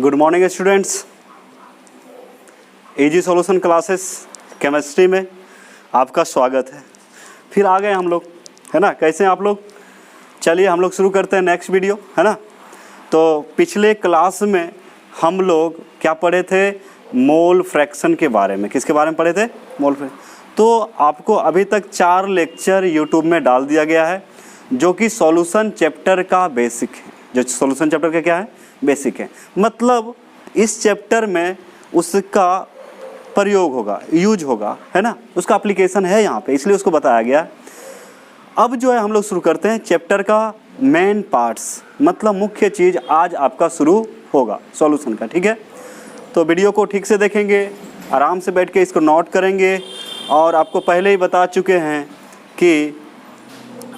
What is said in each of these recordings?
Good morning students. Easy solution classes chemistry में आपका स्वागत है। फिर आ गए हम लोग, है ना। कैसे हैं आप लोग? चलिए हम लोग शुरू करते हैं नेक्स्ट वीडियो, है ना। तो पिछले क्लास में हम लोग क्या पढ़े थे? मोल फ्रैक्शन के बारे में। किसके बारे में पढ़े थे? Mole fraction. तो आपको अभी तक 4 लेक्चर यूट्यूब में डाल दिया गया है जो कि सॉल्यूशन चैप्टर का बेसिक है। जो सॉल्यूशन चैप्टर का क्या है? बेसिक है। मतलब इस चैप्टर में उसका प्रयोग होगा, यूज होगा, है ना। उसका एप्लीकेशन है यहाँ पे, इसलिए उसको बताया गया। अब जो है हम लोग शुरू करते हैं चैप्टर का मेन पार्ट्स, मतलब मुख्य चीज़ आज आपका शुरू होगा सॉल्यूशन का, ठीक है। तो वीडियो को ठीक से देखेंगे, आराम से बैठ के इसको नोट करेंगे। और आपको पहले ही बता चुके हैं कि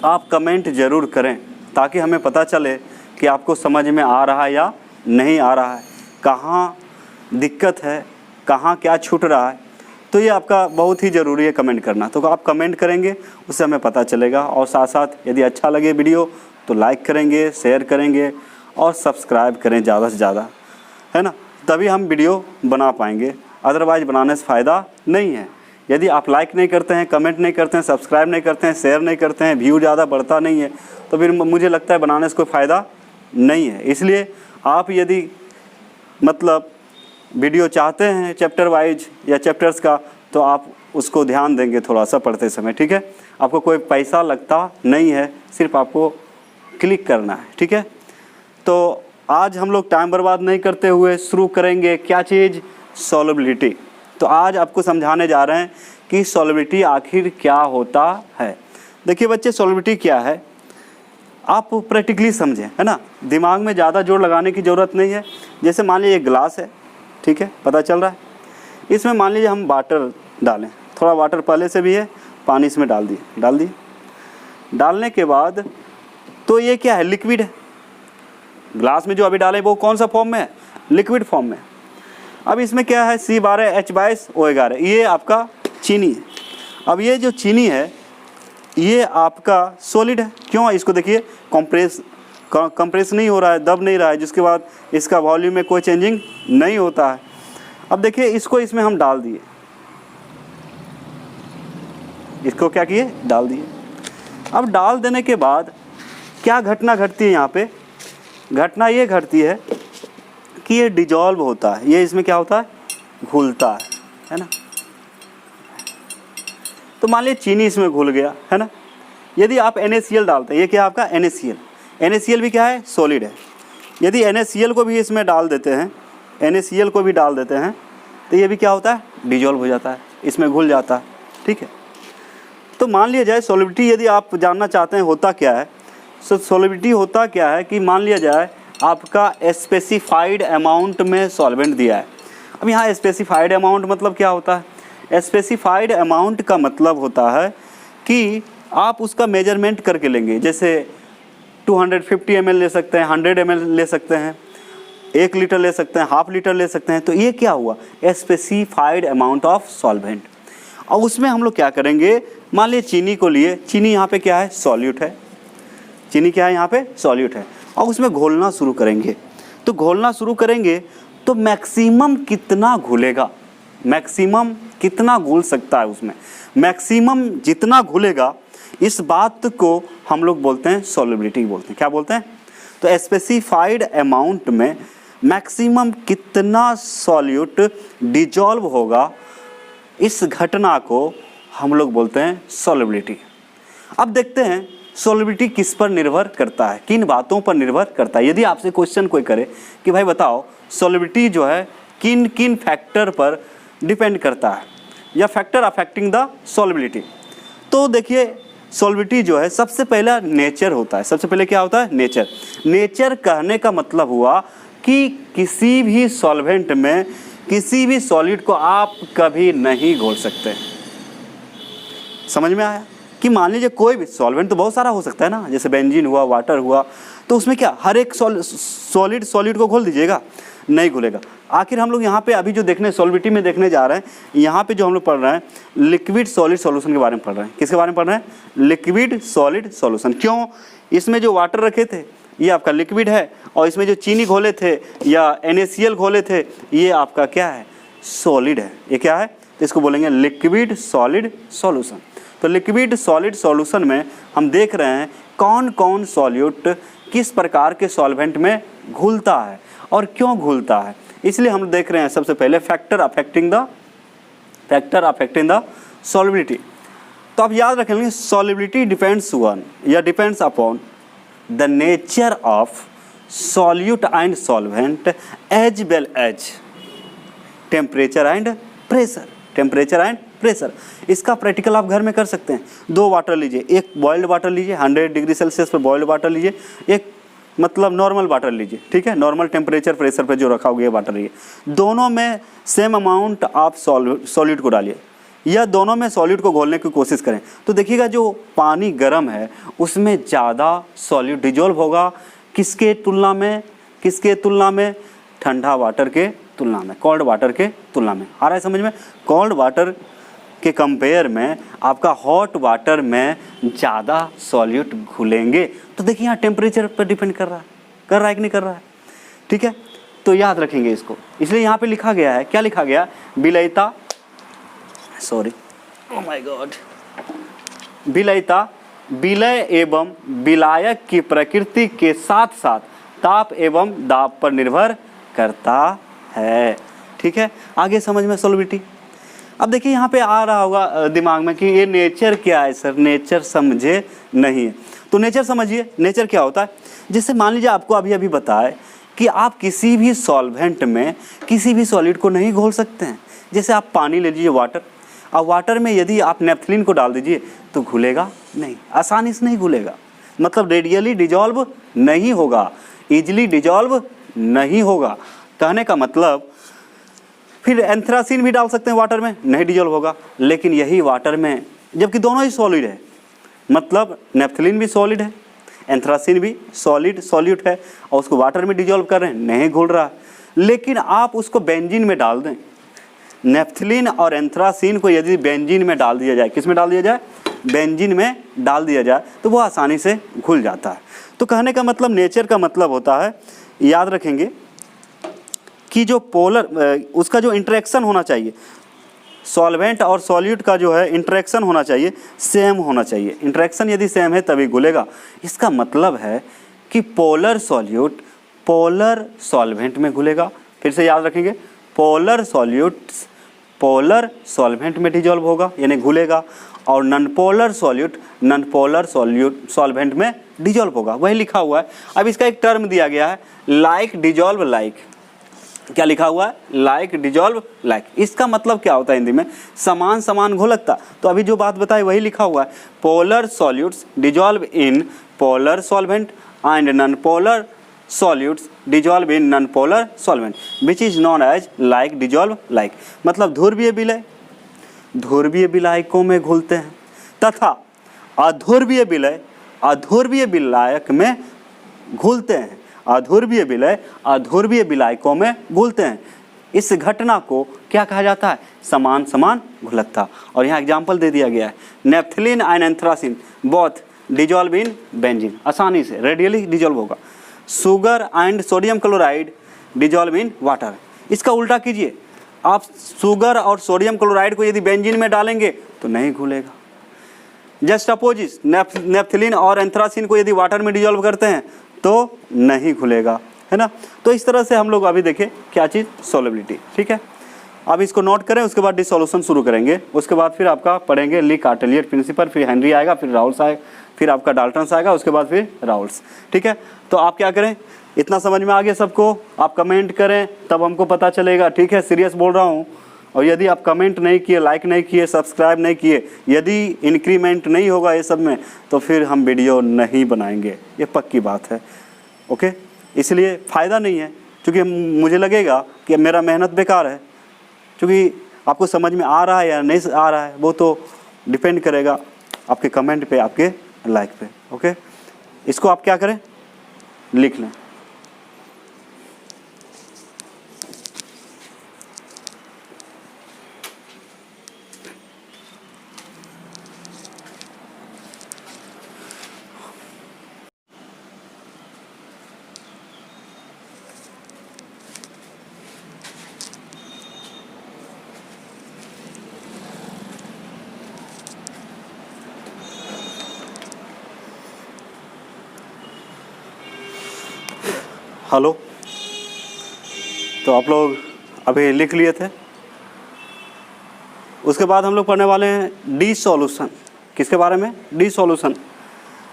आप कमेंट ज़रूर करें ताकि हमें पता चले कि आपको समझ में आ रहा है या नहीं आ रहा है, कहाँ दिक्कत है, कहाँ क्या छूट रहा है। तो ये आपका बहुत ही ज़रूरी है कमेंट करना। तो आप कमेंट करेंगे, उससे हमें पता चलेगा। और साथ साथ यदि अच्छा लगे वीडियो तो लाइक करेंगे, शेयर करेंगे और सब्सक्राइब करें ज़्यादा से ज़्यादा, है ना। तभी हम वीडियो बना पाएंगे, अदरवाइज़ बनाने से फ़ायदा नहीं है। यदि आप लाइक नहीं करते हैं, कमेंट नहीं करते हैं, सब्सक्राइब नहीं करते हैं, शेयर नहीं करते हैं, व्यू ज़्यादा बढ़ता नहीं है, तो फिर मुझे लगता है बनाने से कोई फ़ायदा नहीं है। इसलिए आप यदि मतलब वीडियो चाहते हैं चैप्टर वाइज या चैप्टर्स का, तो आप उसको ध्यान देंगे थोड़ा सा पढ़ते समय, ठीक है। आपको कोई पैसा लगता नहीं है, सिर्फ आपको क्लिक करना है, ठीक है। तो आज हम लोग टाइम बर्बाद नहीं करते हुए शुरू करेंगे क्या चीज़? सॉल्युबिलिटी। तो आज आपको समझाने जा रहे हैं कि सॉल्युबिलिटी आखिर क्या होता है। देखिए बच्चे, सॉल्युबिलिटी क्या है आप प्रैक्टिकली समझें, है ना। दिमाग में ज़्यादा जोर लगाने की ज़रूरत नहीं है। जैसे मान लीजिए एक गिलास है, ठीक है, पता चल रहा है। इसमें मान लीजिए हम वाटर डालें, थोड़ा वाटर पहले से भी है, पानी इसमें डाल दिए। डालने के बाद तो ये क्या है? लिक्विड है। ग्लास में जो अभी डाले वो कौन सा फॉर्म में है? लिक्विड फॉर्म में। अब इसमें क्या है? C12H22O11, ये आपका चीनी है। अब ये जो चीनी है ये आपका सॉलिड है। क्यों? इसको देखिए, कंप्रेस नहीं हो रहा है, दब नहीं रहा है, जिसके बाद इसका वॉल्यूम में कोई चेंजिंग नहीं होता है। अब देखिए इसको इसमें हम डाल दिए, इसको क्या किए? डाल दिए। अब डाल देने के बाद क्या घटना घटती है यहाँ पे? घटना ये घटती है कि ये डिजॉल्व होता है। ये इसमें क्या होता है? घुलता है ना। तो मान लीजिए चीनी इसमें घुल गया, है ना। यदि आप NaCl डालते हैं, ये क्या है आपका? NaCl भी क्या है? सॉलिड है। यदि NaCl को भी इसमें डाल देते हैं, NaCl को भी डाल देते हैं, तो ये भी क्या होता है? डिजॉल्व हो जाता है, इसमें घुल जाता है, ठीक है। तो मान लिया जाए सॉल्युबिलिटी, यदि आप जानना चाहते हैं होता क्या है, तो सॉल्युबिलिटी होता क्या है कि मान लिया जाए आपका स्पेसिफाइड अमाउंट में सॉल्वेंट दिया है। अब यहाँ स्पेसिफाइड अमाउंट मतलब क्या होता है? स्पेसिफाइड अमाउंट का मतलब होता है कि आप उसका मेजरमेंट करके लेंगे। जैसे 250 ml ले सकते हैं, 100 ml ले सकते हैं, 1 लीटर ले सकते हैं, हाफ लीटर ले सकते हैं। तो ये क्या हुआ? Specified amount of solvent. और उसमें हम लोग क्या करेंगे? मान लीजिए चीनी को लिए, चीनी यहाँ पे क्या है? सॉल्यूट है। चीनी क्या है? यहाँ पे सॉल्यूट है। और उसमें घोलना शुरू करेंगे। तो घोलना शुरू करेंगे तो मैक्सिमम कितना घुलेगा? मैक्सिमम कितना घुल सकता है उसमें? मैक्सिमम जितना घुलेगा, इस बात को हम लोग बोलते हैं सॉल्युबिलिटी बोलते हैं। क्या बोलते हैं? तो स्पेसिफाइड अमाउंट में मैक्सिमम कितना सॉल्यूट डिजॉल्व होगा, इस घटना को हम लोग बोलते हैं सॉल्युबिलिटी। अब देखते हैं सॉल्युबिलिटी किस पर निर्भर करता है, किन बातों पर निर्भर करता है। यदि आपसे क्वेश्चन कोई करे कि भाई बताओ सॉल्युबिलिटी जो है किन किन फैक्टर पर डिपेंड करता है, या फैक्टर अफेक्टिंग द सॉल्युबिलिटी, तो देखिए सॉल्युबिलिटी जो है सबसे पहला नेचर होता है। सबसे पहले क्या होता है? नेचर। नेचर कहने का मतलब हुआ कि किसी भी सॉल्वेंट में किसी भी सॉलिड को आप कभी नहीं घोल सकते। समझ में आया? कि मान लीजिए कोई भी सॉल्वेंट तो बहुत सारा हो सकता है ना, जैसे बेंजीन हुआ, वाटर हुआ, तो उसमें क्या हर एक सॉलिड को घोल दीजिएगा? नहीं घुलेगा। आखिर हम लोग यहाँ पे अभी जो देखने सॉल्युबिलिटी में देखने जा रहे हैं, यहाँ पे जो हम लोग पढ़ रहे हैं लिक्विड सॉलिड सॉल्यूशन के बारे में पढ़ रहे हैं। किसके बारे में पढ़ रहे हैं? Liquid solid solution. क्यों? इसमें जो वाटर रखे थे ये आपका लिक्विड है, और इसमें जो चीनी घोले थे या NaCl घोले थे ये आपका क्या है, सॉलिड है। ये क्या है, तो इसको बोलेंगे लिक्विड सॉलिड सॉल्यूशन। तो लिक्विड सॉलिड सॉल्यूशन में हम देख रहे हैं कौन कौन सॉल्यूट किस प्रकार के सॉल्वेंट में घुलता है और क्यों घुलता है। इसलिए हम देख रहे हैं सबसे पहले फैक्टर अफेक्टिंग द सॉल्युबिलिटी। तो आप याद रखेंगे सॉल्युबिलिटी डिपेंड्स वन या depends upon the nature of solute and solvent as well as temperature and pressure. इसका प्रैक्टिकल आप घर में कर सकते हैं। 2 वाटर लीजिए, एक बॉइल्ड वाटर लीजिए 100 डिग्री सेल्सियस पर बॉइल्ड वाटर लीजिए, एक मतलब नॉर्मल वाटर लीजिए, ठीक है, नॉर्मल टेम्परेचर प्रेशर पे जो रखा हुआ है वाटर लीजिए। दोनों में सेम अमाउंट आप सॉल्यूट को डालिए या दोनों में सॉल्यूट को घोलने की कोशिश करें, तो देखिएगा जो पानी गर्म है उसमें ज़्यादा सॉल्यूट डिजोल्व होगा किसके तुलना में, ठंडा वाटर के तुलना में, कोल्ड वाटर के तुलना में। आ रहा है समझ में? कोल्ड वाटर के कंपेयर में आपका हॉट वाटर में ज़्यादा सॉल्यूट घुलेंगे। तो देखिए यहाँ टेम्परेचर पर डिपेंड कर रहा है कि नहीं कर रहा है, ठीक है। तो याद रखेंगे इसको, इसलिए यहाँ पे लिखा गया है, क्या लिखा गया, विलयता विलय एवं विलायक की प्रकृति के साथ साथ ताप एवं दाब पर निर्भर करता है, ठीक है। आगे समझ में सॉल्युबिलिटी। अब देखिए यहाँ पे आ रहा होगा दिमाग में कि ये नेचर क्या है सर, नेचर समझे नहीं है। तो नेचर समझिए, नेचर क्या होता है। जैसे मान लीजिए आपको अभी बताए कि आप किसी भी सॉल्वेंट में किसी भी सॉलिड को नहीं घोल सकते हैं। जैसे आप पानी ले लीजिए, वाटर, अब वाटर में यदि आप नेफ्थलीन को डाल दीजिए तो घुलेगा नहीं, आसानी से नहीं घुलेगा, मतलब रेडियली डिजॉल्व नहीं होगा, ईजिली डिजॉल्व नहीं होगा। कहने का मतलब फिर एंथ्रासीन भी डाल सकते हैं वाटर में, नहीं डिजॉल्व होगा। लेकिन यही वाटर में, जबकि दोनों ही सॉलिड है, मतलब नेफ्थलीन भी सॉलिड है, एंथ्रासीन भी सॉल्यूट है, और उसको वाटर में डिजॉल्व कर रहे हैं, नहीं घुल रहा। लेकिन आप उसको बेंजीन में डाल दें, नेफ्थलीन और एंथ्रासीन को यदि बेंजीन में डाल दिया जाए, किस में डाल दिया जाए, बेंजीन में डाल दिया जाए, तो वो आसानी से घुल जाता है। तो कहने का मतलब नेचर का मतलब होता है, याद रखेंगे कि जो पोलर, उसका जो इंटरेक्शन होना चाहिए, सॉल्वेंट और सॉल्यूट का जो है इंटरेक्शन होना चाहिए, सेम होना चाहिए। इंटरेक्शन यदि सेम है तभी घुलेगा। इसका मतलब है कि पोलर सॉल्यूट पोलर सॉल्वेंट में घुलेगा। फिर से याद रखेंगे, पोलर सॉल्यूट्स पोलर सॉल्वेंट में डिजॉल्व होगा यानी घुलेगा, और नॉन पोलर सॉल्वेंट में डिजॉल्व होगा। वही लिखा हुआ है। अब इसका एक टर्म दिया गया है, लाइक डिजॉल्व लाइक। क्या लिखा हुआ है, लाइक डिजॉल्व लाइक। इसका मतलब क्या होता है हिंदी में, समान समान घुलकता। तो अभी जो बात बताई वही लिखा हुआ है, polar solutes dissolve in polar solvent and non polar solutes dissolve in non polar solvent which is known as like dissolve like. मतलब ध्रुवीय विलय ध्रुवीय विलायकों में घुलते हैं, तथा अध्रुवीय विलय अध्रुवीय विलायक में घुलते हैं। अध्रुवीय विलय अध्रुवीय विलायकों में घुलते हैं। इस घटना को क्या कहा जाता है, समान समान घुलकता। और यहाँ एग्जाम्पल दे दिया गया है, naphthalene and anthracene both dissolve in benzene, आसानी से रेडियली डिजॉल्व होगा। Sugar and sodium chloride dissolve in water. इसका उल्टा कीजिए, आप शुगर और सोडियम क्लोराइड को यदि बेंजीन में डालेंगे तो नहीं घुलेगा। जस्ट अपोजिट, नेफ्थलीन और एंथ्रासीन को यदि वाटर में डिजॉल्व करते हैं तो नहीं घुलेगा, है ना। तो इस तरह से हम लोग अभी देखें क्या चीज़, सॉल्युबिलिटी, ठीक है। अब इसको नोट करें, उसके बाद डिसोल्यूशन शुरू करेंगे। उसके बाद फिर आपका पढ़ेंगे ली कार्टेलियर प्रिंसिपल, फिर हेनरी आएगा, फिर राउल्स आएगा, फिर आपका डाल्टन्स आएगा, उसके बाद फिर राउल्स, ठीक है। तो आप क्या करें, इतना समझ में आ गया सबको, आप कमेंट करें तब हमको पता चलेगा, ठीक है। सीरियस बोल रहा हूँ। और यदि आप कमेंट नहीं किए, लाइक नहीं किए, सब्सक्राइब नहीं किए, यदि इंक्रीमेंट नहीं होगा ये सब में, तो फिर हम वीडियो नहीं बनाएंगे, ये पक्की बात है, ओके। इसलिए फ़ायदा नहीं है, क्योंकि मुझे लगेगा कि मेरा मेहनत बेकार है। क्योंकि आपको समझ में आ रहा है या नहीं आ रहा है वो तो डिपेंड करेगा आपके कमेंट पे, आपके लाइक पे, ओके। इसको आप क्या करें, लिख लें। हेलो। तो आप लोग अभी लिख लिए थे। उसके बाद हम लोग पढ़ने वाले हैं डिसॉल्यूशन। किसके बारे में? डिसॉल्यूशन।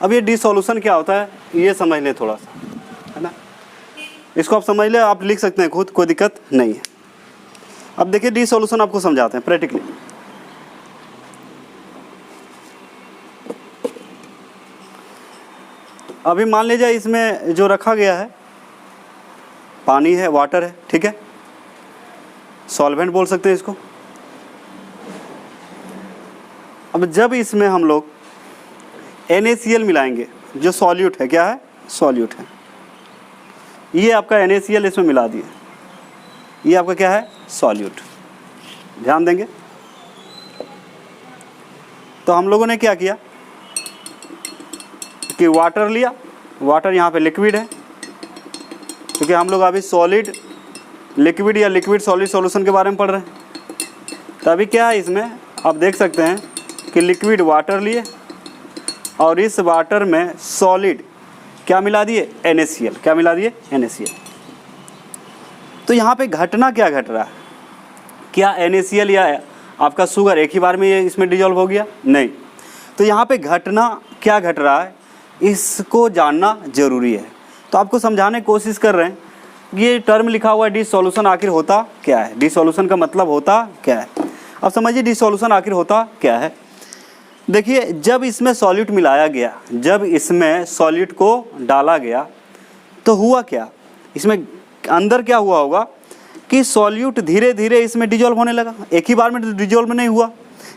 अब ये डिसॉल्यूशन क्या होता है ये समझ लें थोड़ा सा, है ना। इसको आप समझ लें, आप लिख सकते हैं खुद, कोई दिक्कत नहीं है। अब देखिए डिसॉल्यूशन आपको समझाते हैं प्रैक्टिकली। अभी मान लीजिए इसमें जो रखा गया है पानी है, वाटर है, ठीक है, सॉल्वेंट बोल सकते हैं इसको। अब जब इसमें हम लोग NaCl मिलाएंगे, जो सॉल्यूट है, क्या है? सॉल्यूट है। ये आपका NaCl इसमें मिला दिए, ये आपका क्या है? सॉल्यूट। ध्यान देंगे। तो हम लोगों ने क्या किया कि वाटर लिया, वाटर यहाँ पे लिक्विड है, क्योंकि हम लोग अभी सॉलिड लिक्विड या लिक्विड सॉलिड सॉल्यूशन के बारे में पढ़ रहे हैं। तो अभी क्या है इसमें आप देख सकते हैं कि लिक्विड वाटर लिए और इस वाटर में सॉलिड क्या मिला दिए? NaCl। क्या मिला दिए? NaCl। तो यहाँ पे घटना क्या घट रहा है? क्या NaCl या आपका शुगर एक ही बार में ये इसमें डिजॉल्व हो गया? नहीं। तो यहाँ पे घटना क्या घट रहा है इसको जानना जरूरी है। तो आपको समझाने की कोशिश कर रहे हैं, ये टर्म लिखा हुआ है डिसॉल्यूशन, आखिर होता क्या है? डिसॉल्यूशन का मतलब होता क्या है? अब समझिए डिसॉल्यूशन आखिर होता क्या है। देखिए जब इसमें सॉल्यूट मिलाया गया, जब इसमें सॉल्यूट को डाला गया तो हुआ क्या? इसमें अंदर क्या हुआ होगा कि सॉल्यूट धीरे धीरे इसमें डिजॉल्व होने लगा। एक ही बार में तो डिजॉल्व नहीं हुआ,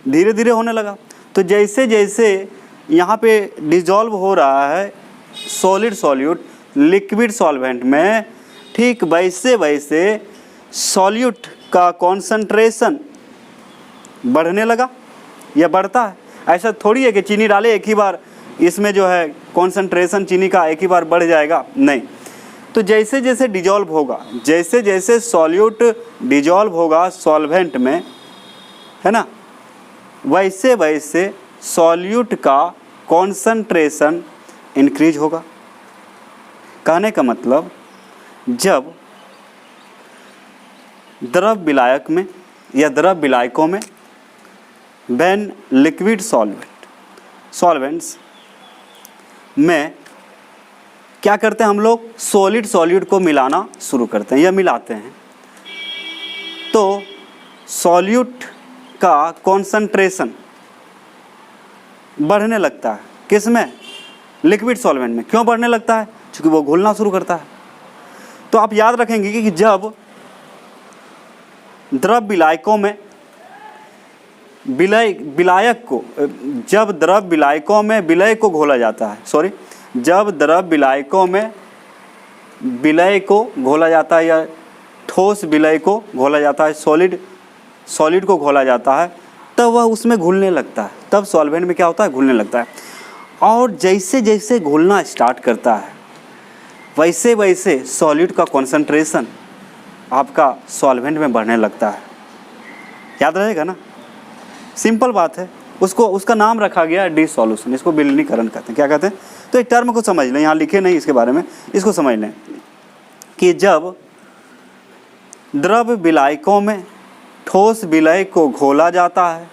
धीरे धीरे होने लगा। तो जैसे जैसे यहाँ पे डिजॉल्व हो रहा है सॉलिड सॉल्यूट लिक्विड सॉल्वेंट में, ठीक वैसे वैसे सॉल्यूट का कॉन्सेंट्रेशन बढ़ने लगा या बढ़ता है। ऐसा थोड़ी है कि चीनी डाले एक ही बार इसमें जो है कॉन्सेंट्रेशन चीनी का एक ही बार बढ़ जाएगा, नहीं। तो जैसे जैसे डिजॉल्व होगा, जैसे जैसे सॉल्यूट डिजॉल्व होगा सॉल्वेंट में, है ना, वैसे वैसे सॉल्यूट का कॉन्सेंट्रेशन इंक्रीज होगा। कहने का मतलब जब द्रव विलायक में या द्रव विलायकों में व्हेन लिक्विड सॉल्वेंट्स में क्या करते हैं हम लोग? सॉलिड सॉल्यूट को मिलाना शुरू करते हैं या मिलाते हैं, तो सॉल्यूट का कॉन्सेंट्रेशन बढ़ने लगता है। किस में? लिक्विड सॉल्वेंट में। क्यों बढ़ने लगता है? क्योंकि वो घुलना शुरू करता है। तो आप याद रखेंगे कि जब द्रव विलायकों में विलायक को, जब द्रव विलायकों में विलय को घोला जाता है, जब द्रव विलायकों में विलय को घोला जाता है या ठोस विलय को घोला जाता है, सॉलिड को घोला जाता है, तब वह उसमें घुलने लगता है। तब सॉल्वेंट में क्या होता है? घुलने लगता है। और जैसे जैसे घुलना स्टार्ट करता है वैसे वैसे सॉलिड का कॉन्सेंट्रेशन आपका सॉल्वेंट में बढ़ने लगता है। याद रहेगा ना, सिंपल बात है। उसका नाम रखा गया डिसॉल्यूशन, इसको विलीनीकरण कहते हैं। क्या कहते हैं? तो एक टर्म को समझ लें, यहाँ लिखे नहीं इसके बारे में, इसको समझ लें कि जब द्रव विलायकों में ठोस विलय को घोला जाता है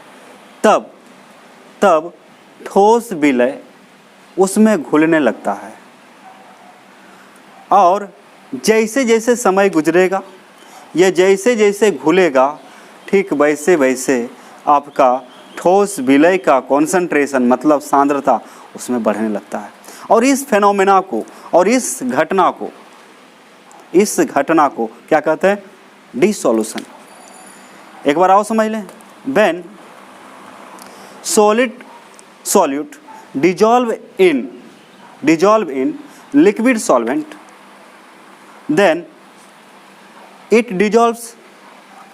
तब ठोस विलय उसमें घुलने लगता है। और जैसे जैसे समय गुजरेगा या जैसे जैसे घुलेगा, ठीक वैसे वैसे आपका ठोस विलय का कॉन्सेंट्रेशन मतलब सांद्रता उसमें बढ़ने लगता है। और इस फेनोमेना को और इस घटना को क्या कहते हैं? डिसॉल्यूशन। एक बार आओ समझ लें। When solute dissolve in liquid solvent, then it dissolves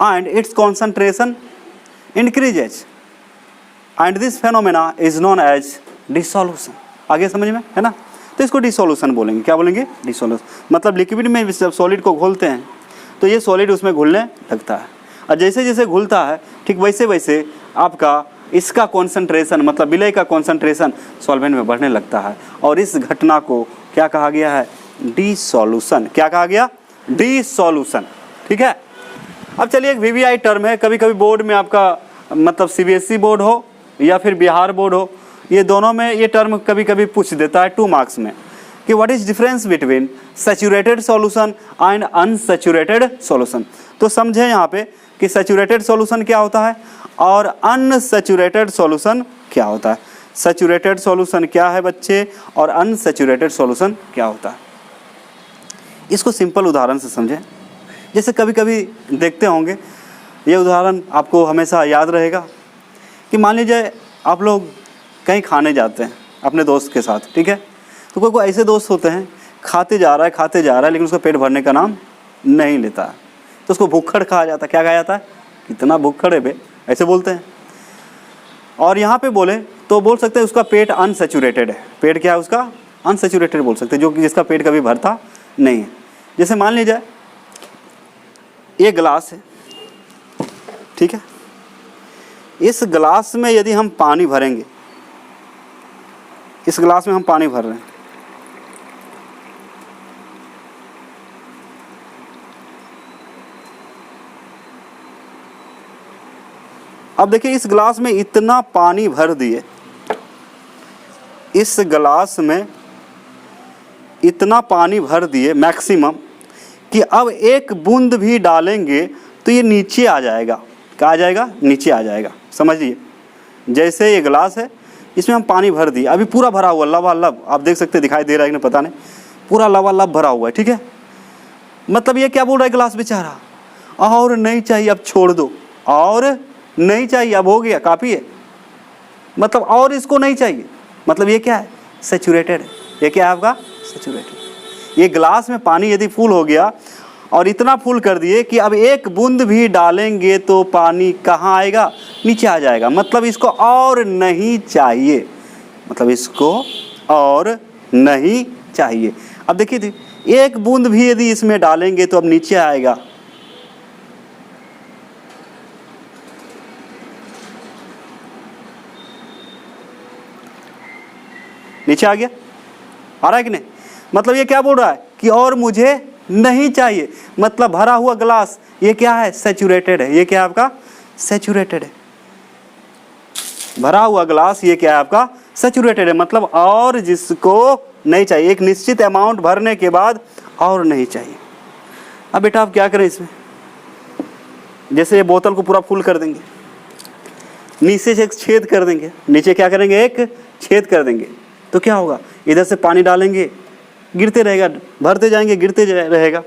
and its concentration increases, and this phenomena is known as dissolution. आगे समझ में है ना? तो इसको डिसोल्यूशन बोलेंगे। क्या बोलेंगे? डिसोल्यूशन। मतलब लिक्विड में जब सॉलिड को घोलते हैं तो ये सॉलिड उसमें घुलने लगता है, और जैसे जैसे घुलता है ठीक वैसे वैसे आपका इसका कॉन्सेंट्रेशन मतलब विलय का कॉन्सेंट्रेशन सॉल्वेंट में बढ़ने लगता है। और इस घटना को क्या कहा गया है? डिसॉल्यूशन। क्या कहा गया? डिसॉल्यूशन। ठीक है। अब चलिए, एक वीवीआई टर्म है, कभी कभी बोर्ड में आपका मतलब सीबीएसई बोर्ड हो या फिर बिहार बोर्ड हो, ये दोनों में ये टर्म कभी कभी पूछ देता है 2 मार्क्स में कि what is difference between saturated solution and unsaturated solution. तो समझे यहाँ पे कि सैचुरेटेड सॉल्यूशन क्या होता है और अनसैचुरेटेड सॉल्यूशन क्या होता है। सैचुरेटेड सॉल्यूशन क्या है बच्चे और अनसैचुरेटेड सॉल्यूशन क्या होता है, इसको सिंपल उदाहरण से समझें। जैसे कभी कभी देखते होंगे, ये उदाहरण आपको हमेशा याद रहेगा कि मान लीजिए आप लोग कहीं खाने जाते हैं अपने दोस्त के साथ, ठीक है। तो कोई ऐसे दोस्त होते हैं खाते जा रहा है लेकिन उसका पेट भरने का नाम नहीं लेता है, तो उसको भुक्खड़ कहा जाता है। क्या कहा जाता है? कितना भुक्खड़ है बे, ऐसे बोलते हैं। और यहाँ पे बोले तो बोल सकते हैं उसका पेट अनसैचुरेटेड है। पेट क्या है उसका? अनसैचुरेटेड बोल सकते हैं, जो कि जिसका पेट कभी भरता नहीं है। जैसे मान लीजिए ये ग्लास है, ठीक है। इस ग्लास में यदि हम पानी भरेंगे, इस ग्लास में हम पानी भर रहे हैं, अब देखिए इस ग्लास में इतना पानी भर दिए, इस ग्लास में इतना पानी भर दिए मैक्सिमम कि अब एक बूंद भी डालेंगे तो ये नीचे आ जाएगा। क्या आ जाएगा? नीचे आ जाएगा। समझिए, जैसे ये ग्लास है, इसमें हम पानी भर दिए, अभी पूरा भरा हुआ लबालब, आप देख सकते दिखाई दे रहा है कि नहीं पता नहीं, पूरा लबालब भरा हुआ है, ठीक है। मतलब ये क्या बोल रहा है ग्लास बेचारा? और नहीं चाहिए, अब छोड़ दो, और नहीं चाहिए, अब हो गया, काफ़ी है। मतलब और इसको नहीं चाहिए, मतलब ये क्या है? सैचुरेटेड है। ये क्या है आपका? सैचुरेटेड। ये ग्लास में पानी यदि फुल हो गया और इतना फुल कर दिए कि अब एक बूंद भी डालेंगे तो पानी कहाँ आएगा? नीचे आ जाएगा। मतलब इसको और नहीं चाहिए, मतलब इसको और नहीं चाहिए। अब देखिए एक बूंद भी यदि इसमें डालेंगे तो अब नीचे आएगा। नीचे आ गया, आ रहा है कि नहीं? मतलब ये क्या बोल रहा है कि और मुझे नहीं चाहिए। मतलब भरा हुआ ग्लास ये क्या है? सैचुरेटेड है। ये क्या है आपका? सैचुरेटेड है। भरा हुआ ग्लास ये क्या है आपका? सैचुरेटेड है। मतलब और जिसको नहीं चाहिए, एक निश्चित अमाउंट भरने के बाद और नहीं चाहिए। अब बेटा आप क्या करें इसमें? जैसे ये बोतल को पूरा फुल कर देंगे, नीचे से एक छेद कर देंगे, नीचे क्या करेंगे? एक छेद कर देंगे, तो क्या होगा? इधर से पानी डालेंगे, गिरते रहेगा, भरते जाएंगे, गिरते रहेगा।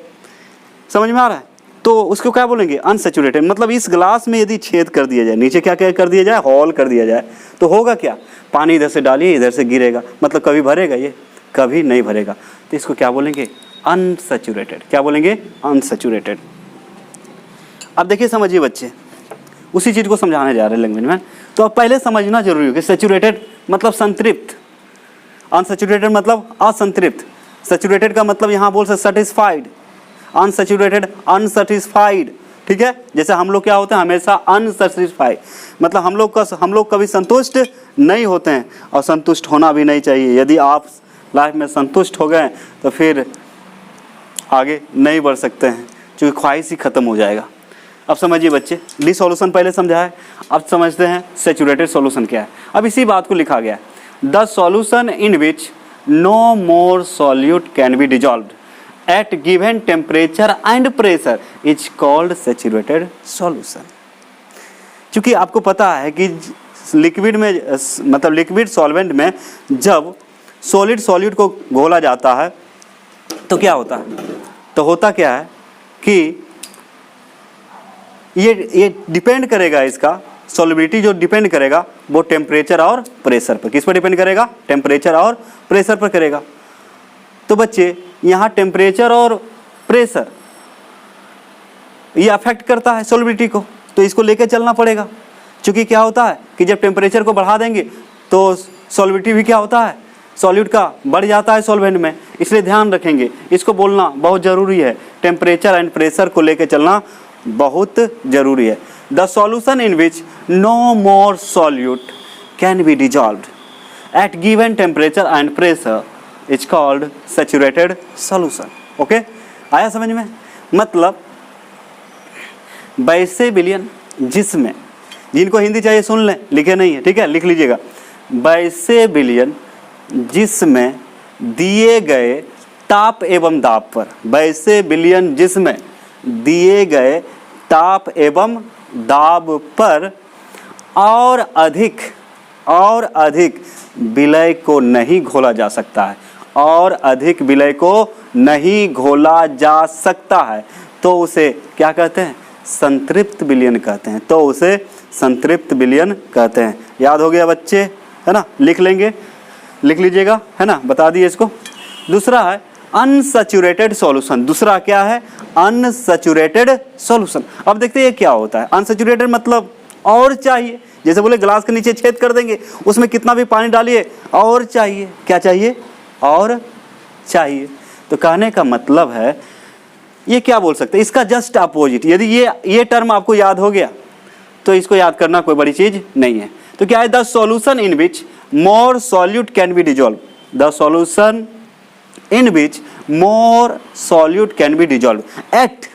समझ में आ रहा है? तो उसको क्या बोलेंगे? अनसैचुरेटेड। मतलब इस ग्लास में यदि छेद कर दिया जाए, नीचे क्या क्या कर दिया जाए? होल कर दिया जाए, तो होगा क्या? पानी इधर से डालिए, इधर से गिरेगा, मतलब कभी भरेगा? ये कभी नहीं भरेगा। तो इसको क्या बोलेंगे? अनसैचुरेटेड। क्या बोलेंगे? अनसैचुरेटेड। अब देखिए, समझिए बच्चे, उसी चीज़ को समझाने जा रहे हैं लैंग्वेज में। तो अब पहले समझना जरूरी है कि सैचुरेटेड मतलब संतृप्त, अनसैचुरेटेड मतलब असंतृप्त। सैचुरेटेड का मतलब यहाँ बोल सकते सेटिस्फाइड, अनसैचुरेटेड अनसेटिस्फाइड, ठीक है। जैसे हम लोग क्या होते हैं? हमेशा अनसेटिस्फाइड, मतलब हम लोग कभी संतुष्ट नहीं होते हैं और संतुष्ट होना भी नहीं चाहिए। यदि आप लाइफ में संतुष्ट हो गए तो फिर आगे नहीं बढ़ सकते हैं, क्योंकि ख्वाहिश ही खत्म हो जाएगा। अब समझिए बच्चे, डिसॉल्यूशन पहले समझा है, अब समझते हैं सैचुरेटेड सॉल्यूशन क्या है। अब इसी बात को लिखा गया है, the solution in which no more solute can be dissolved at given temperature and pressure is called saturated solution। क्योंकि आपको पता है कि लिक्विड में, मतलब लिक्विड सॉल्वेंट में जब सॉलिड सॉल्यूट को घोला जाता है तो क्या होता है? तो होता क्या है कि ये डिपेंड करेगा, इसका सॉल्युबिलिटी जो डिपेंड करेगा वो टेम्परेचर और प्रेशर पर। किस पर डिपेंड करेगा? टेम्परेचर और प्रेशर पर करेगा। तो बच्चे यहाँ टेम्परेचर और प्रेशर ये अफेक्ट करता है सॉल्युबिलिटी को, तो इसको लेके चलना पड़ेगा। क्योंकि क्या होता है कि जब टेम्परेचर को बढ़ा देंगे तो सॉल्युबिलिटी भी क्या होता है? सॉल्यूट का बढ़ जाता है सॉल्वेंट में। इसलिए ध्यान रखेंगे, इसको बोलना बहुत ज़रूरी है। टेम्परेचर एंड प्रेशर को लेके चलना बहुत ज़रूरी है। The solution in which no more solute can be dissolved at given temperature and pressure is called saturated solution. Okay, आया समझ में? मतलब वैसे विलयन जिसमें, जिनको हिंदी चाहिए सुन लें, लिखे नहीं है, ठीक है, लिख लीजिएगा। वैसे विलयन जिसमें दिए गए ताप एवं दाब पर, वैसे विलयन जिसमें दिए गए ताप एवं दाब पर और अधिक विलय को नहीं घोला जा सकता है, और अधिक विलय को नहीं घोला जा सकता है, तो उसे क्या कहते हैं? संतृप्त विलयन कहते हैं। तो उसे संतृप्त विलयन कहते हैं। याद हो गया बच्चे, है ना? लिख लेंगे, लिख लीजिएगा, है ना? बता दिए इसको। दूसरा है अनसैचुरेटेड सॉल्यूशन। दूसरा क्या है? Unsaturated solution. अब देखते हैं ये क्या होता है। अनसैचुरेटेड मतलब और चाहिए, जैसे बोले ग्लास के नीचे छेद कर देंगे, उसमें कितना भी पानी डालिए और चाहिए। क्या चाहिए? और चाहिए। तो कहने का मतलब है, ये क्या बोल सकते हैं, इसका जस्ट अपोजिट। यदि ये टर्म आपको याद हो गया तो इसको याद करना कोई बड़ी चीज नहीं है। तो क्या है? The solution in which more solute can be dissolve. The solution in which more solute can be dissolved at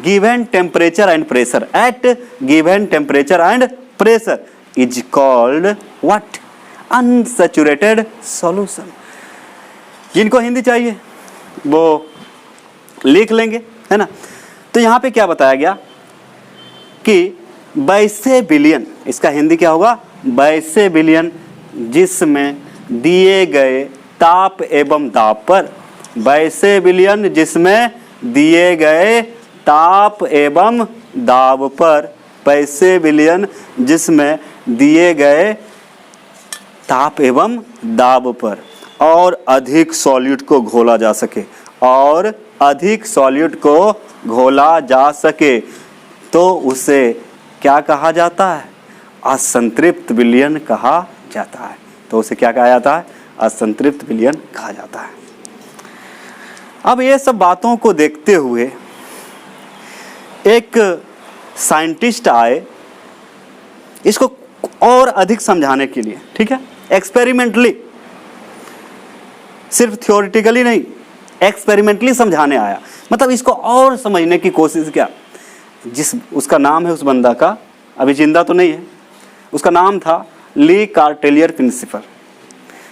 given temperature and pressure, at given temperature and pressure is called what? Unsaturated solution। जिनको हिंदी चाहिए वो लिख लेंगे, है ना? तो यहाँ पे क्या बताया गया कि वैसे विलयन, इसका हिंदी क्या होगा? वैसे विलयन जिसमें दिए गए ताप एवं दाब पर, वैसे विलयन जिसमें दिए गए ताप एवं दाब पर, वैसे विलयन जिसमें दिए गए ताप एवं दाब पर और अधिक सॉल्यूट को घोला जा सके, और अधिक सॉल्यूट को घोला जा सके, तो उसे क्या कहा जाता है? असंतृप्त विलयन कहा जाता है। तो उसे क्या कहा जाता है? असंतृप्त विलयन कहा जाता है। अब ये सब बातों को देखते हुए एक साइंटिस्ट आए इसको और अधिक समझाने के लिए, ठीक है, एक्सपेरिमेंटली, सिर्फ थ्योरेटिकली नहीं, एक्सपेरिमेंटली समझाने आया। मतलब इसको और समझने की कोशिश किया। जिस उसका नाम है, उस बंदा का, अभी जिंदा तो नहीं है, उसका नाम था ली कार्टेलियर प्रिंसिपल।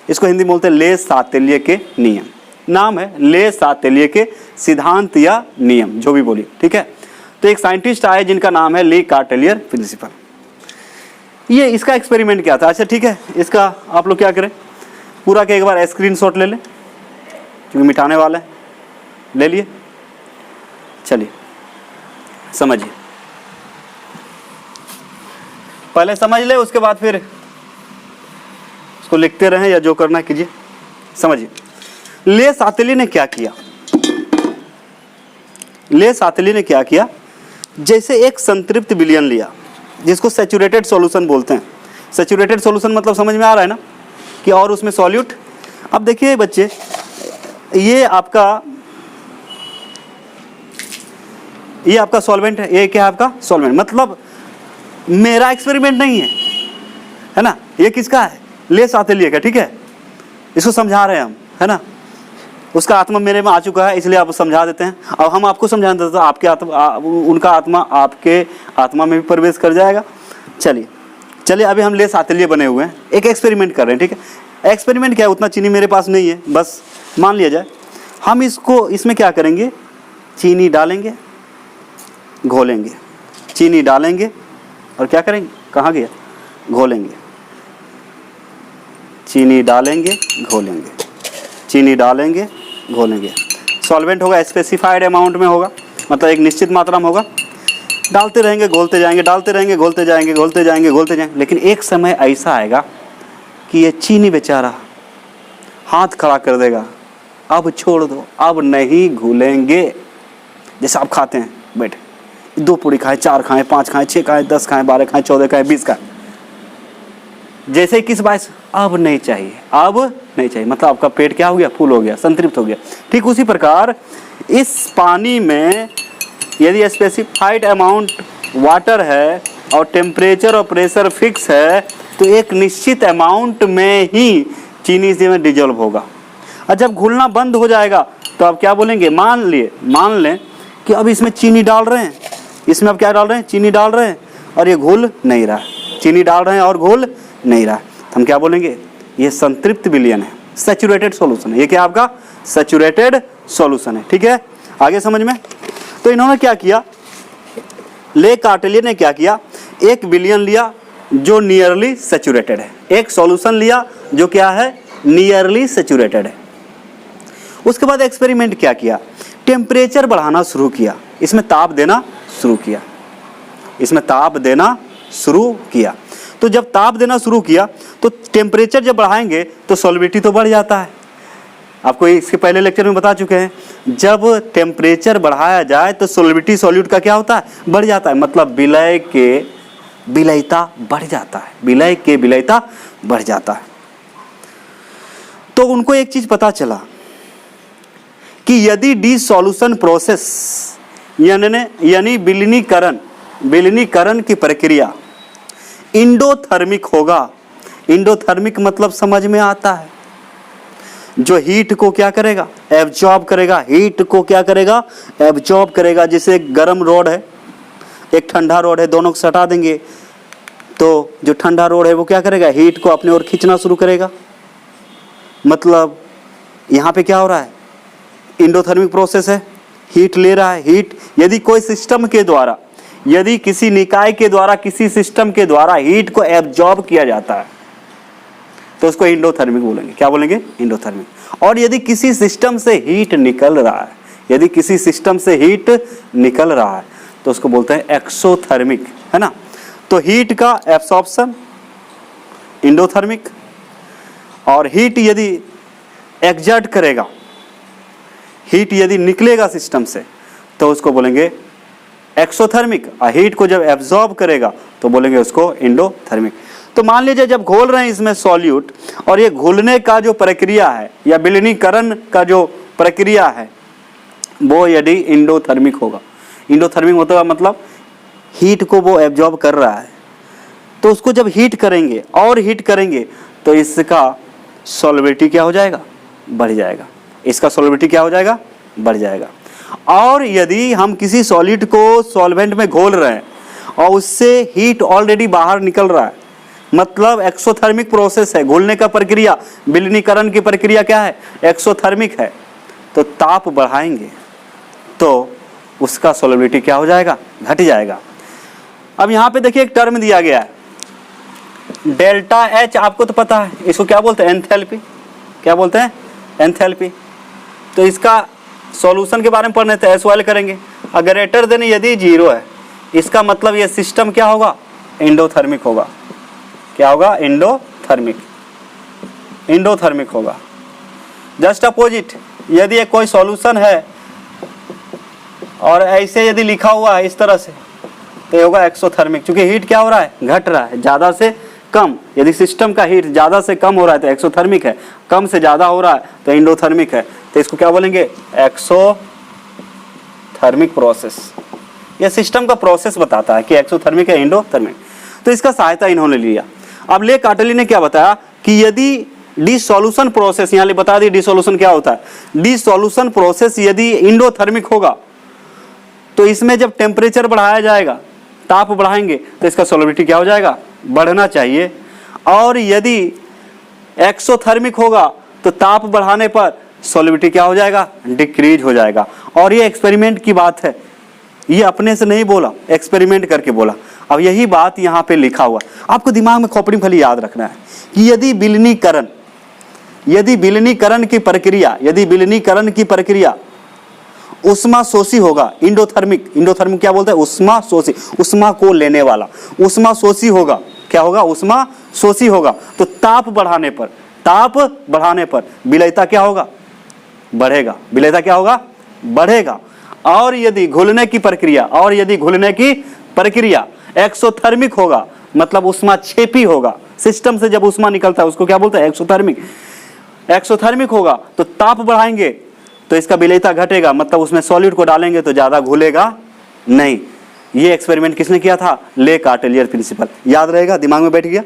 इसको हिंदी में बोलते हैं ले सातेल्य के नियम। नाम है ले सातेल्य के सिद्धांत या नियम, जो भी बोलिए, ठीक है। तो एक साइंटिस्ट आए जिनका नाम है ली कार्टेलियर प्रिंसिपल। ये इसका एक्सपेरिमेंट क्या था? अच्छा ठीक है, इसका आप लोग क्या करें, पूरा के एक बार स्क्रीनशॉट ले लें, क्योंकि मिटाने वाले हैं। ले लिए, चलिए समझिए, पहले समझ ले, उसके बाद फिर इसको लिखते रहें या जो करना कीजिए। समझिए, ले सातेली ने क्या किया? ले सातेली ने क्या किया? जैसे एक संतृप्त विलयन लिया, जिसको सैचुरेटेड सॉल्यूशन बोलते हैं। सैचुरेटेड सॉल्यूशन मतलब समझ में आ रहा है ना, कि और उसमें सॉल्यूट। अब देखिए बच्चे, ये आपका सॉल्वेंट है, ये क्या है आपका सॉल्वेंट। मतलब मेरा एक्सपेरिमेंट नहीं है ना, ये किसका है? ले सातेलिया का, ठीक है। इसको समझा रहे हैं हम, है ना। उसका आत्मा मेरे में आ चुका है, इसलिए आप समझा देते हैं। अब हम आपको समझा देते हैं, आपके आत्मा, उनका आत्मा आपके आत्मा में भी प्रवेश कर जाएगा। चलिए अभी हम ले सातेलिया बने हुए हैं, एक एक्सपेरिमेंट कर रहे हैं, ठीक है। एक्सपेरिमेंट क्या है? उतना चीनी मेरे पास नहीं है, बस मान लिया जाए। हम इसमें क्या करेंगे? चीनी डालेंगे, घोलेंगे, चीनी डालेंगे और क्या करेंगे? कहाँ गया? घोलेंगे, चीनी डालेंगे, घोलेंगे, चीनी डालेंगे, घोलेंगे। सॉल्वेंट होगा, स्पेसिफाइड अमाउंट में होगा, मतलब एक निश्चित मात्रा में होगा। डालते रहेंगे, घोलते जाएंगे, डालते रहेंगे, घोलते जाएंगे, घोलते जाएंगे, घोलते जाएंगे। लेकिन एक समय ऐसा आएगा कि ये चीनी बेचारा हाथ खड़ा कर देगा, अब छोड़ दो, अब नहीं घुलेंगे। जैसे आप खाते हैं, बैठे 2 पूरी खाएं, 4 खाएं, 5 खाएं, 6 खाएं, 10 खाएं, 12 खाएं, 14 खाएं, 20 खाएं। जैसे 21-22 अब नहीं चाहिए, अब नहीं चाहिए, मतलब आपका पेट क्या हो गया? फुल हो गया, संतृप्त हो गया। ठीक उसी प्रकार इस पानी में यदि स्पेसिफाइड अमाउंट वाटर है और टेम्परेचर और प्रेशर फिक्स है, तो एक निश्चित अमाउंट में ही चीनी इसमें डिजोल्व होगा। और जब घुलना बंद हो जाएगा तो आप क्या बोलेंगे, मान लें कि अब इसमें चीनी डाल रहे हैं, इसमें अब क्या डाल रहे हैं, चीनी डाल रहे हैं और ये घुल नहीं रहा, चीनी डाल रहे हैं और घुल नहीं रहा, हम क्या बोलेंगे, ये संतृप्त विलयन है, सैचुरेटेड सॉल्यूशन है। ये क्या आपका सैचुरेटेड सॉल्यूशन है। ठीक है, आगे समझ में। तो इन्होंने क्या किया, ले कार्टेलियर ने क्या किया, एक विलयन लिया जो नियरली सैचुरेटेड है, एक सॉल्यूशन लिया जो क्या है, नियरली सैचुरेटेड है। उसके बाद एक्सपेरिमेंट क्या किया, टेम्परेचर बढ़ाना शुरू किया, इसमें ताप देना शुरू किया, इसमें ताप देना शुरू किया। तो जब ताप देना शुरू किया तो टेम्परेचर जब बढ़ाएंगे तो सॉल्विटी तो बढ़ जाता है। आपको इसके पहले लेक्चर में बता चुके हैं, जब टेम्परेचर बढ़ाया जाए तो सॉल्विटी सॉल्यूट का क्या होता है, बढ़ जाता है, मतलब विलय के विलयता बढ़ जाता है, विलय के विलयता बढ़ जाता है। तो उनको एक चीज पता चला कि यदि डिसॉल्यूशन प्रोसेस यानी विलीनीकरण की प्रक्रिया इंडोथर्मिक होगा, इंडोथर्मिक मतलब समझ में आता है, जो हीट को क्या करेगा, एब्जॉर्ब करेगा, हीट को क्या करेगा, एब्जॉर्ब करेगा। जैसे एक गर्म रॉड है, एक ठंडा रॉड है, दोनों को सटा देंगे तो जो ठंडा रॉड है वो क्या करेगा, हीट को अपने ओर खींचना शुरू करेगा। मतलब यहाँ पे क्या हो रहा है, इंडोथर्मिक प्रोसेस है, हीट ले रहा है। हीट यदि कोई सिस्टम के द्वारा, यदि किसी निकाय के द्वारा, किसी सिस्टम के द्वारा हीट को एब्जॉर्ब किया जाता है तो उसको इंडोथर्मिक बोलेंगे। क्या बोलेंगे, इंडोथर्मिक। और यदि किसी सिस्टम से हीट निकल रहा है, यदि किसी सिस्टम से हीट निकल रहा है तो उसको बोलते हैं एक्सोथर्मिक, है ना। तो हीट का एब्सॉर्प्शन इंडोथर्मिक, और हीट यदि एक्सर्ट करेगा, हीट यदि निकलेगा सिस्टम से तो उसको बोलेंगे एक्सोथर्मिक, और हीट को जब एब्जॉर्ब करेगा तो बोलेंगे उसको इंडोथर्मिक। तो मान लीजिए जब घोल रहे हैं इसमें सॉल्यूट, और ये घुलने का जो प्रक्रिया है या विलीनीकरण का जो प्रक्रिया है वो यदि इंडोथर्मिक होगा, इंडोथर्मिक होता है मतलब हीट को वो एब्जॉर्ब कर रहा है, तो उसको जब हीट करेंगे और हीट करेंगे तो इसका सॉल्विटी क्या हो जाएगा, बढ़ जाएगा, इसका सॉल्विटी क्या हो जाएगा, बढ़ जाएगा। और यदि हम किसी सॉलिड को सॉल्वेंट में घोल रहे हैं और उससे हीट ऑलरेडी बाहर निकल रहा है, मतलब एक्सोथर्मिक प्रोसेस है, घुलने का प्रक्रिया, विलीनीकरण की प्रक्रिया क्या है, एक्सोथर्मिक है, तो ताप बढ़ाएंगे तो उसका सॉल्विटी क्या हो जाएगा, घट जाएगा। अब यहाँ पे देखिए एक टर्म दिया गया है डेल्टा एच, आपको तो पता है इसको क्या बोलते हैं, एंथैल्पी। क्या बोलते हैं, एंथैल्पी। तो इसका सॉल्यूशन के बारे में पढ़ने थे, एसवाइल करेंगे। अगर ग्रेटर देन यदि 0 है, इसका मतलब ये सिस्टम क्या होगा, इंडोथर्मिक होगा। क्या होगा, इंडोथर्मिक, इंडोथर्मिक होगा। जस्ट अपोजिट, यदि एक कोई सॉल्यूशन है और ऐसे यदि लिखा हुआ है इस तरह से तो ये होगा एक्सोथर्मिक, क्योंकि हीट क्या हो रहा है, घट रहा है, ज़्यादा से कम। यदि सिस्टम का हीट ज़्यादा से कम हो रहा है तो एक्सोथर्मिक है, कम से ज़्यादा हो रहा है तो इंडोथर्मिक है। तो इसको क्या बोलेंगे, एक्सोथर्मिक प्रोसेस। यह सिस्टम का प्रोसेस बताता है कि एक्सोथर्मिक है, इंडोथर्मिक। तो इसका सहायता इन्होंने लिया। अब ले कार्टेली ने क्या बताया कि यदि डिसॉल्यूशन प्रोसेस, यहाँ बता दी डिसॉल्यूशन क्या होता है, डिसॉल्यूशन प्रोसेस यदि इंडोथर्मिक होगा तो इसमें जब टेम्परेचर बढ़ाया जाएगा, ताप बढ़ाएंगे तो इसका सॉल्विटी क्या हो जाएगा, बढ़ना चाहिए। और यदि एक्सोथर्मिक होगा तो ताप बढ़ाने पर सॉल्विटी क्या हो जाएगा, डिक्रीज हो जाएगा। और ये एक्सपेरिमेंट की बात है, ये अपने से नहीं बोला, एक्सपेरिमेंट करके बोला। अब यही बात यहाँ पे लिखा हुआ, आपको दिमाग में खोपड़ी में खाली याद रखना है कि यदि विलीनीकरण की प्रक्रिया उष्मा शोषी होगा, इंडोथर्मिक क्या बोलते हैं, उष्मा शोषी, उष्मा को लेने वाला, उष्मा शोषी होगा। क्या होगा, उष्मा शोषी होगा। तो ताप बढ़ाने पर विलयता क्या होगा, बढ़ेगा। विलयता क्या होगा, बढ़ेगा। और यदि घुलने की प्रक्रिया एक्सोथर्मिक होगा, मतलब उष्मा छेपी होगा, सिस्टम से जब उष्मा निकलता है उसको क्या बोलते हैं, एक्सोथर्मिक होगा। तो ताप बढ़ाएंगे तो इसका विलयता घटेगा, मतलब उसमें सॉलिड को डालेंगे तो ज़्यादा घुलेगा नहीं। ये एक्सपेरिमेंट किसने किया था, ले कार्टेलियर प्रिंसिपल। याद रहेगा, दिमाग में बैठ गया,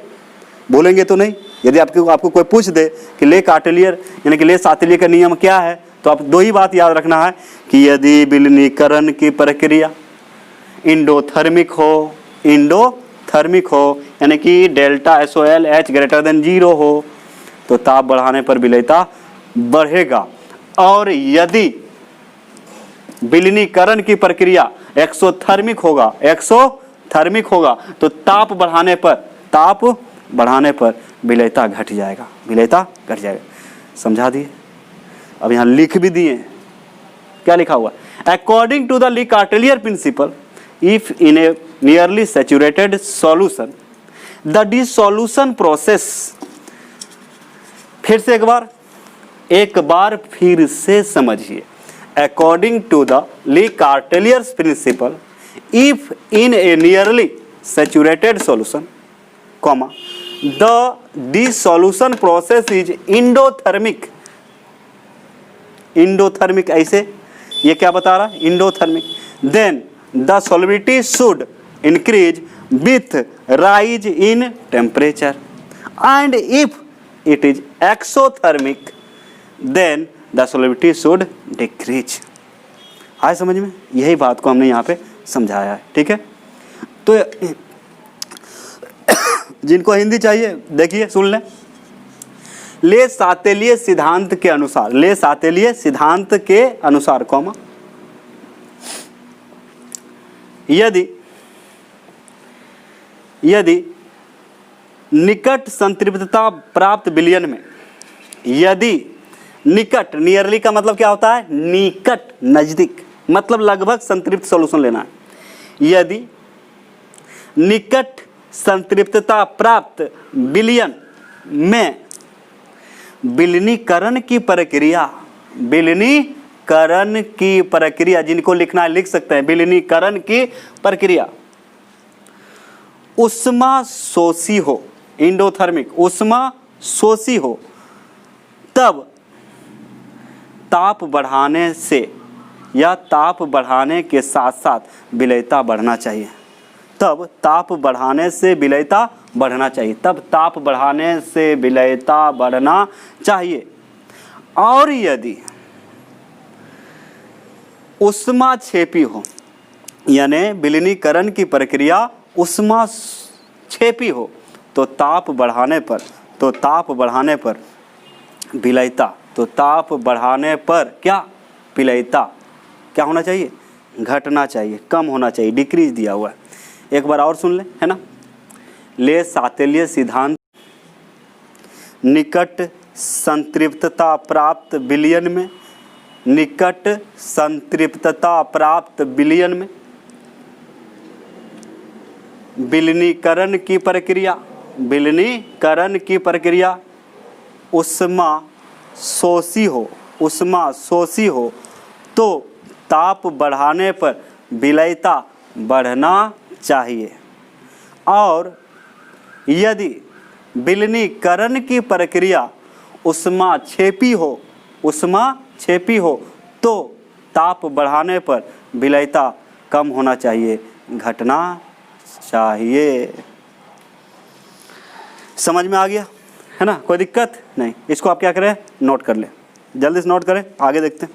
भूलेंगे तो नहीं। यदि आपको कोई पूछ दे कि ले कार्टेलियर यानी कि ले सातेलियर का नियम क्या है, तो आप दो ही बात याद रखना है कि यदि विलीनीकरण की प्रक्रिया इंडोथर्मिक हो यानी कि डेल्टा SOLH ग्रेटर देन 0 हो तो ताप बढ़ाने पर विलेयता बढ़ेगा। और यदि विलीनीकरण की प्रक्रिया एक्सोथर्मिक होगा तो ताप बढ़ाने पर विलेयता घट जाएगा, समझा दिए। अब यहाँ लिख भी दिए, क्या लिखा हुआ? According to the Le Chatelier principle, if in a nearly saturated solution the dissolution process, फिर से एक बार फिर से समझिए। According to the Le Chatelier principle, if in a nearly saturated solution, the dissolution process is endothermic, ऐसे ये क्या बता रहा है? Endothermic. Then the solubility should increase with rise in temperature, and if it is exothermic then the solubility should decrease. आए समझ में? यही बात को हमने यहाँ पे समझाया है, ठीक है। तो जिनको हिंदी चाहिए देखिए सुन लें। ले सातेलिय सिद्धांत के अनुसार, यदि निकट संतृप्तता प्राप्त विलयन में, यदि निकट, नियरली का मतलब क्या होता है? निकट, नजदीक, मतलब लगभग संतृप्त सॉल्यूशन लेना है। यदि निकट संतृप्तता प्राप्त विलयन में विलीनीकरण की प्रक्रिया, जिनको लिखना है लिख सकते हैं, विलीनीकरण की प्रक्रिया उष्मा शोषी हो, इंडोथर्मिक, उष्मा शोषी हो, तब ताप बढ़ाने से या ताप बढ़ाने के साथ साथ विलेयता बढ़ना चाहिए। तब ताप बढ़ाने से विलेयता बढ़ना चाहिए। और यदि उष्माक्षेपी हो, यानी विलीनीकरण की प्रक्रिया उष्माक्षेपी हो, तो ताप बढ़ाने पर विलेयता, विलेयता क्या होना चाहिए? घटना चाहिए, कम होना चाहिए, डिक्रीज दिया हुआ है। एक बार और सुन ले, है ना। ले सातेलिय सिद्धांत, निकट संतृप्तता प्राप्त विलयन में, विलीनीकरण की प्रक्रिया उष्मा शोषी हो तो ताप बढ़ाने पर विलेयता बढ़ना चाहिए। और यदि विलीनीकरण की प्रक्रिया उष्माक्षेपी हो तो ताप बढ़ाने पर विलेयता कम होना चाहिए, घटना चाहिए। समझ में आ गया, है ना? कोई दिक्कत नहीं। इसको आप क्या करें? नोट कर लें, जल्दी से नोट करें, आगे देखते हैं।